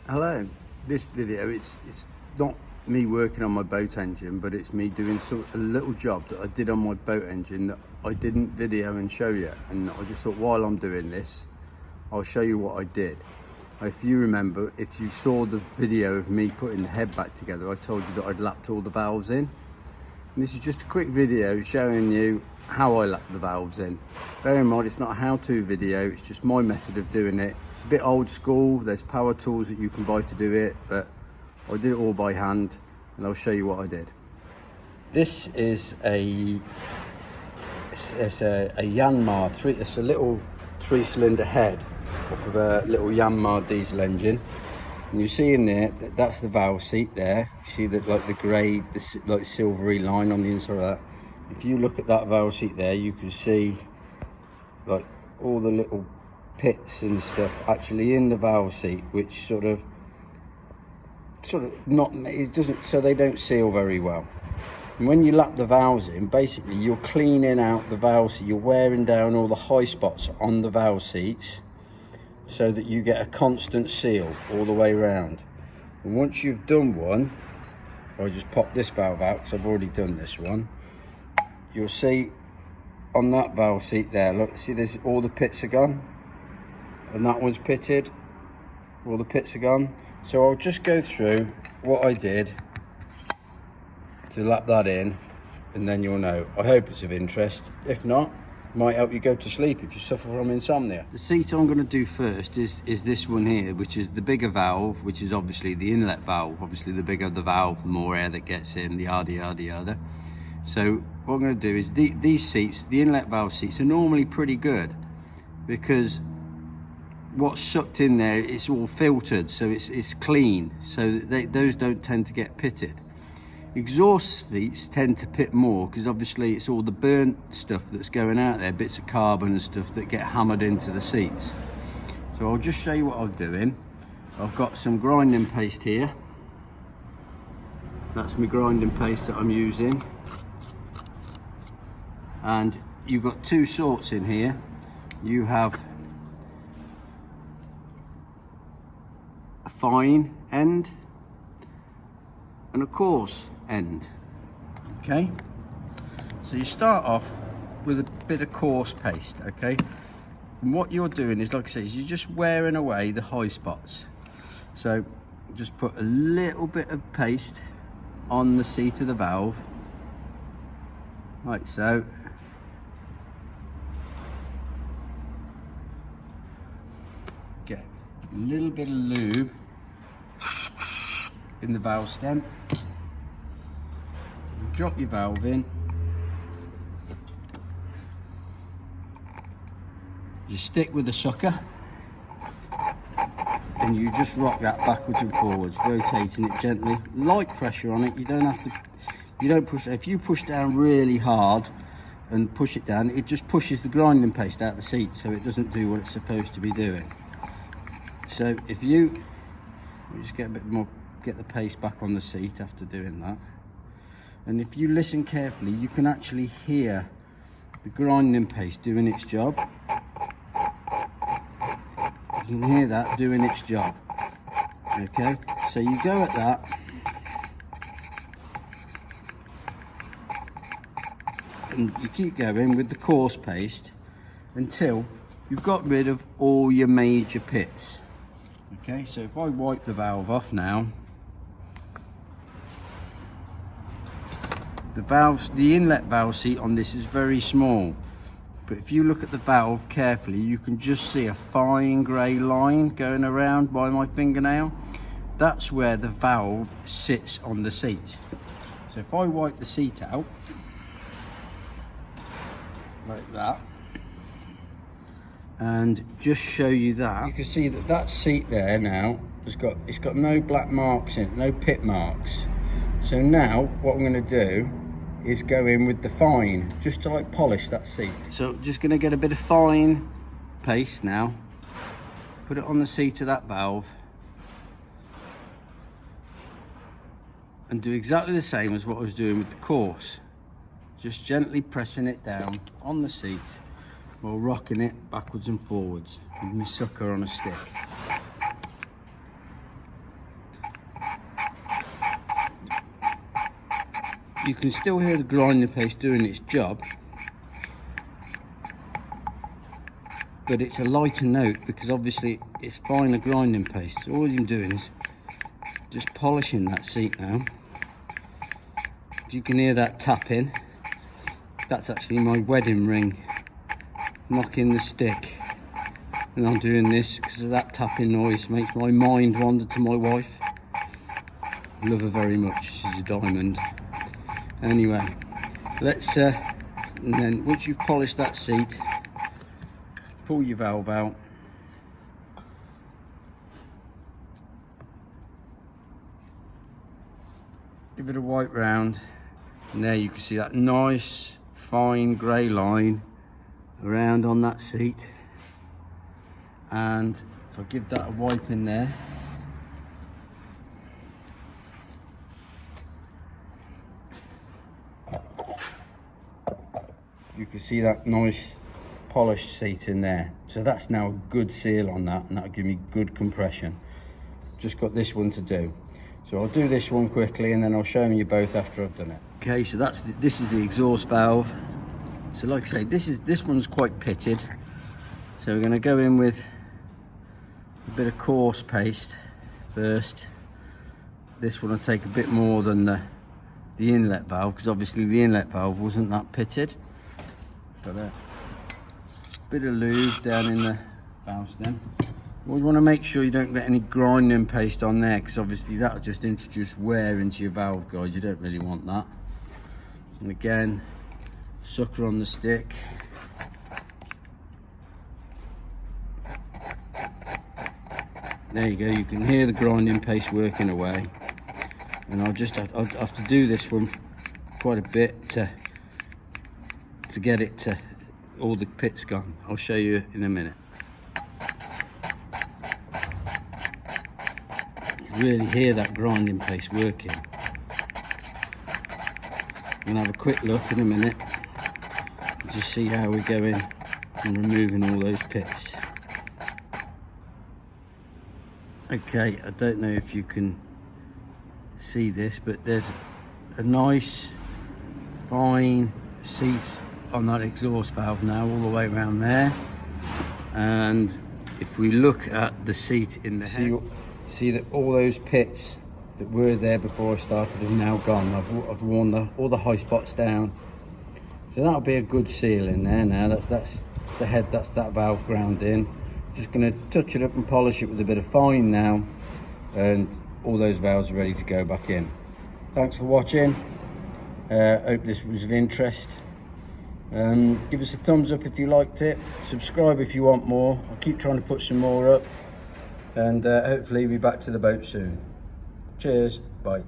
Hello. This video, it's not me working on my boat engine, but it's me doing a little job that I did on my boat engine that I didn't video and show you. And I just thought, while I'm doing this, I'll show you what I did. If you remember, if you saw the video of me putting the head back together, I told you that I'd lapped all the valves in. And this is just a quick video showing you how I lap the valves in. Bear in mind, it's not a how-to video, it's just my method of doing it. It's a bit old school, there's power tools that you can buy to do it, but I did it all by hand, and I'll show you what I did. This is a Yanmar, it's a little 3-cylinder head off of a little Yanmar diesel engine. And you see in there, that's the valve seat there. You see that, like the grey, like silvery line on the inside of that. If you look at that valve seat there, you can see like all the little pits and stuff actually in the valve seat, which sort of not, it doesn't, so they don't seal very well. And when you lap the valves in, basically you're cleaning out the valve seat, you're wearing down all the high spots on the valve seats so that you get a constant seal all the way around. And once you've done one, I'll just pop this valve out because I've already done this one. You'll see on that valve seat there, look, see there's all the pits are gone, and that one's pitted, all the pits are gone. So I'll just go through what I did to lap that in, and then you'll know. I hope it's of interest. If not, it might help you go to sleep if you suffer from insomnia. The seat I'm going to do first is this one here, which is the bigger valve, which is obviously the inlet valve. Obviously the bigger the valve, the more air that gets in, the yada yada yada. So what I'm going to do is these seats, the inlet valve seats, are normally pretty good because what's sucked in there, it's all filtered, so it's clean, so those don't tend to get pitted. Exhaust seats tend to pit more because obviously it's all the burnt stuff that's going out there, bits of carbon and stuff that get hammered into the seats. So I'll just show you what I'm doing. I've got some grinding paste here. That's my grinding paste that I'm using. And you've got two sorts in here. You have a fine end and a coarse end. Okay, so you start off with a bit of coarse paste. Okay, and what you're doing is, like I say, you're just wearing away the high spots. So just put a little bit of paste on the seat of the valve, like so. Get a little bit of lube in the valve stem. Drop your valve in. You stick with the sucker and you just rock that backwards and forwards, rotating it gently. Light pressure on it. You don't have to, you don't push. If you push down really hard and push it down, it just pushes the grinding paste out of the seat, so it doesn't do what it's supposed to be doing. So if you just get a bit more, get the paste back on the seat after doing that, and if you listen carefully, you can actually hear the grinding paste doing its job. You can hear that doing its job. Okay, so you go at that, and you keep going with the coarse paste until you've got rid of all your major pits. Okay, so if I wipe the valve off now, the inlet valve seat on this is very small, but if you look at the valve carefully, you can just see a fine grey line going around by my fingernail. That's where the valve sits on the seat. So if I wipe the seat out like that and just show you that, you can see that that seat there now it's got no black marks in it, no pit marks. So now what I'm going to do is go in with the fine, just to like polish that seat. So just going to get a bit of fine paste now, put it on the seat of that valve, and do exactly the same as what I was doing with the coarse. Just gently pressing it down on the seat while rocking it backwards and forwards with my sucker on a stick. you can still hear the grinding paste doing its job, but it's a lighter note because obviously it's finer grinding paste. So all I'm doing is just polishing that seat now. If you can hear that tapping, that's actually my wedding ring knocking the stick. And I'm doing this because of that tapping noise. Makes my mind wander to my wife. Love her very much, she's a diamond. Anyway, let's and then once you've polished that seat, pull your valve out. Give it a wipe round, and there you can see that nice fine grey line around on that seat. And if I give that a wipe in there, you can see that nice polished seat in there. So that's now a good seal on that, and that'll give me good compression. Just got this one to do. So I'll do this one quickly and then I'll show you both after I've done it. Okay, so this is the exhaust valve. So like I say, this one's quite pitted. So we're going to go in with a bit of coarse paste first. This one will take a bit more than the inlet valve, because obviously the inlet valve wasn't that pitted. Got a bit of lube down in the valve stem. You want to make sure you don't get any grinding paste on there, because obviously that'll just introduce wear into your valve guide. You don't really want that. And again, sucker on the stick. There you go, you can hear the grinding paste working away. And I'll have to do this one quite a bit to get it to all the pits gone. I'll show you in a minute. Really hear that grinding paste working. I'm going to have a quick look in a minute and just see how we're going and removing all those pits. Okay, I don't know if you can see this, but there's a nice fine seat on that exhaust valve now, all the way around there. And if we look at the seat in the head, see that all those pits that were there before I started are now gone. I've worn all the high spots down, so that'll be a good seal in there now. That's the head, that's that valve ground in. Just going to touch it up and polish it with a bit of fine now, and all those valves are ready to go back in. Thanks for watching. Hope this was of interest. Give us a thumbs up if you liked it. Subscribe if you want more. I'll keep trying to put some more up. And hopefully be back to the boat soon. Cheers, bye.